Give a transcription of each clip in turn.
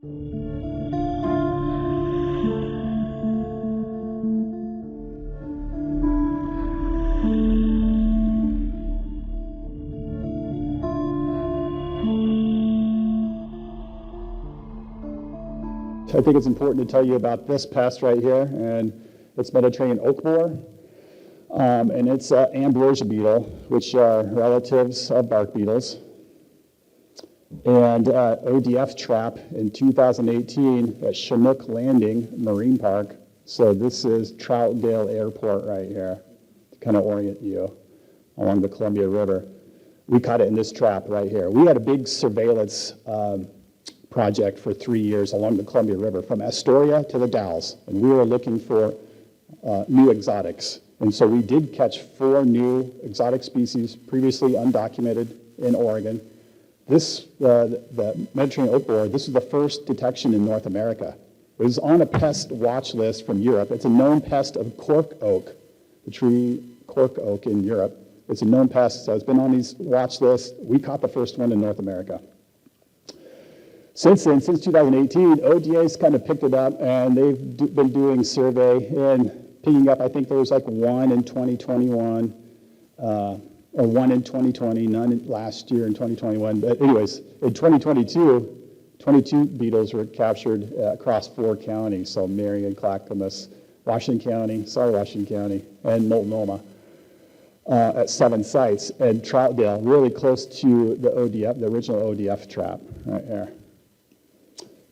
I think it's important to tell you about this pest right here, and it's Mediterranean oak borer, and it's ambrosia beetle, which are relatives of bark beetles. And ODF trap in 2018 at Chinook Landing Marine Park. So this is Troutdale Airport right here, to kind of orient you along the Columbia River. We caught it in this trap right here. We had a big surveillance project for 3 years along the Columbia River from Astoria to the Dalles, and we were looking for new exotics. And so we did catch 4 new exotic species previously undocumented in Oregon. This, the Mediterranean oak borer, this is the first detection in North America. It was on a pest watch list from Europe. It's a known pest of cork oak, the tree cork oak in Europe. It's a known pest, so it's been on these watch lists. We caught the first one in North America. Since then, since 2018, ODA's kind of picked it up, and they've been doing survey and picking up. I think there was like 1 in 2021, or 1 in 2020, none last year in 2021. But anyways, in 2022, 22 beetles were captured across 4 counties, so Marion, Clackamas, Washington County, and Multnomah. At 7 sites, and Troutdale, really close to the ODF, the original ODF trap, right there.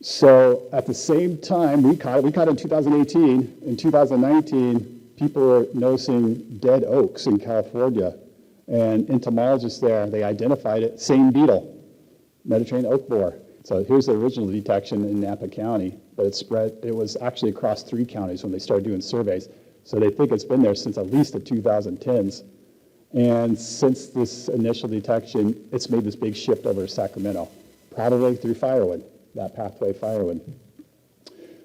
So at the same time, we caught it in 2018. In 2019, people were noticing dead oaks in California, and entomologists there, they identified it, same beetle, Mediterranean oak borer. So here's the original detection in Napa County, but it was actually across 3 counties when they started doing surveys. So they think it's been there since at least the 2010s. And since this initial detection, it's made this big shift over to Sacramento, probably through firewood, that pathway firewood.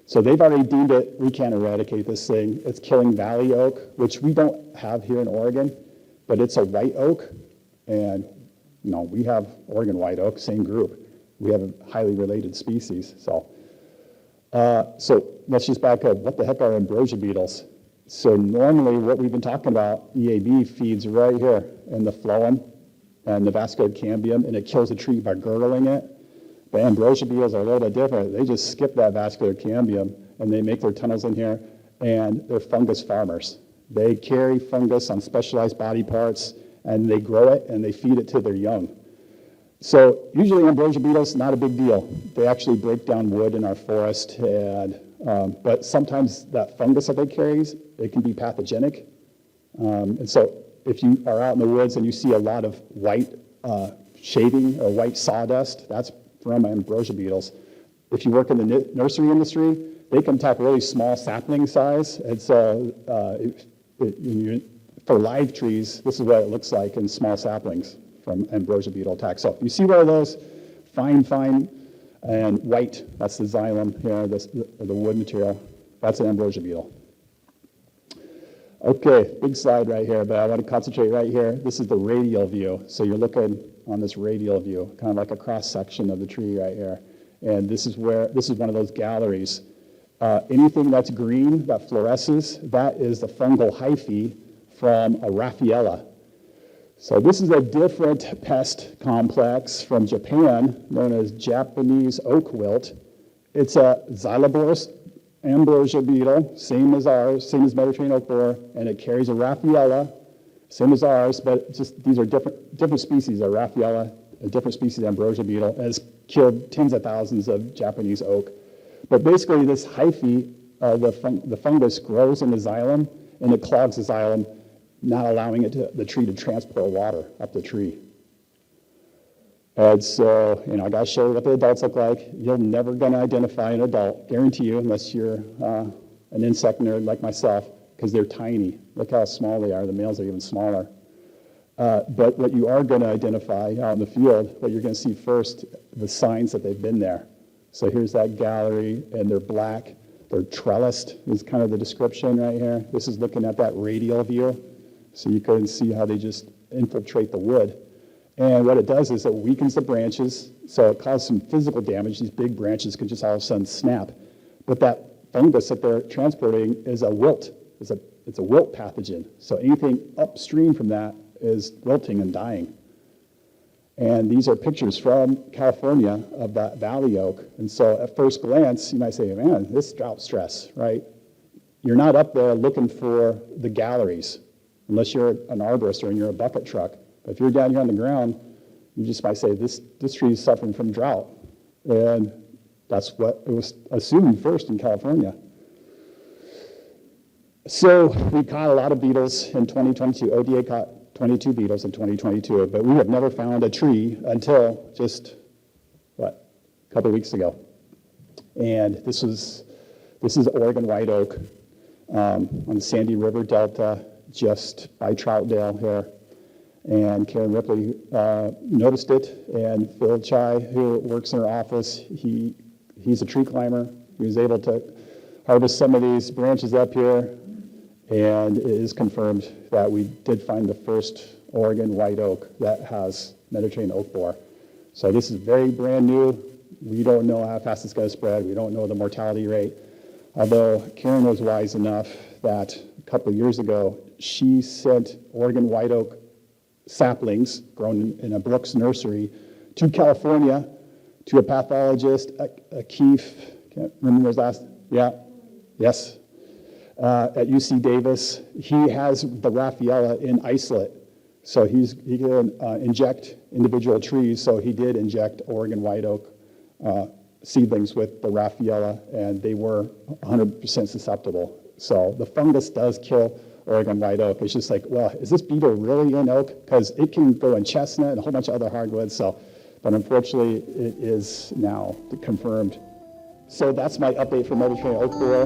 So they've already deemed it, we can't eradicate this thing. It's killing valley oak, which we don't have here in Oregon, but it's a white oak. And we have Oregon white oak, same group. We have a highly related species. So let's just back up. What the heck are ambrosia beetles? So normally what we've been talking about, EAB feeds right here in the phloem and the vascular cambium, and it kills the tree by girdling it. But ambrosia beetles are a little bit different. They just skip that vascular cambium, and they make their tunnels in here, and they're fungus farmers. They carry fungus on specialized body parts, and they grow it, and they feed it to their young. So usually ambrosia beetles, not a big deal. They actually break down wood in our forest, but sometimes that fungus that they carry, it can be pathogenic. And so if you are out in the woods and you see a lot of white shaving or white sawdust, that's from ambrosia beetles. If you work in the nursery industry, they can attack really small sapling size. And so for live trees, this is what it looks like in small saplings from ambrosia beetle attack. So if you see one of those, fine, and white, that's the xylem here, the wood material. That's an ambrosia beetle. Okay, big slide right here, but I want to concentrate right here. This is the radial view. So you're looking on this radial view, kind of like a cross section of the tree right here. And this is one of those galleries. Anything that's green, that fluoresces, that is the fungal hyphae from a Raffaella. So this is a different pest complex from Japan, known as Japanese oak wilt. It's a Xyloborus ambrosia beetle, same as ours, same as Mediterranean oak borer, and it carries a Raffaella, same as ours, but just these are different species of Raffaella, a different species of ambrosia beetle, and it's killed tens of thousands of Japanese oak. But basically this hyphae, the fungus grows in the xylem, and it clogs the xylem, not allowing the tree to transport water up the tree. And so, I got to show you what the adults look like. You're never going to identify an adult, guarantee you, unless you're an insect nerd like myself, because they're tiny. Look how small they are. The males are even smaller. But what you are going to identify out in the field, what you're going to see first, the signs that they've been there. So here's that gallery, and they're black. They're trellised is kind of the description right here. This is looking at that radial view. So you can see how they just infiltrate the wood. And what it does is it weakens the branches, so it causes some physical damage. These big branches can just all of a sudden snap. But that fungus that they're transporting is a wilt. It's a wilt pathogen. So anything upstream from that is wilting and dying. And these are pictures from California of that valley oak. And so at first glance, you might say, man, this drought stress, right? You're not up there looking for the galleries, unless you're an arborist or you're a bucket truck. But if you're down here on the ground, you just might say, this tree is suffering from drought. And that's what it was assumed first in California. So we caught a lot of beetles in 2022. ODA caught 22 beetles in 2022, but we have never found a tree until just, a couple of weeks ago. And this is Oregon white oak on the Sandy River Delta, just by Troutdale here. And Karen Ripley noticed it, and Phil Chai, who works in her office, he's a tree climber. He was able to harvest some of these branches up here, and it is confirmed that we did find the first Oregon white oak that has Mediterranean oak borer. So this is very brand new. We don't know how fast it's going to spread. We don't know the mortality rate. Although Karen was wise enough that a couple of years ago, she sent Oregon white oak saplings grown in a Brooks nursery to California to a pathologist, Keefe, can't remember his last, yes, at UC Davis. He has the Raffaella in isolate, so he can inject individual trees, so he did inject Oregon white oak seedlings with the Raffaella, and they were 100% susceptible. So the fungus does kill Oregon white oak. It's just like, well, is this beetle really in oak? Because it can go in chestnut and a whole bunch of other hardwoods. So, but unfortunately, it is now confirmed. So that's my update for Mediterranean oak borer.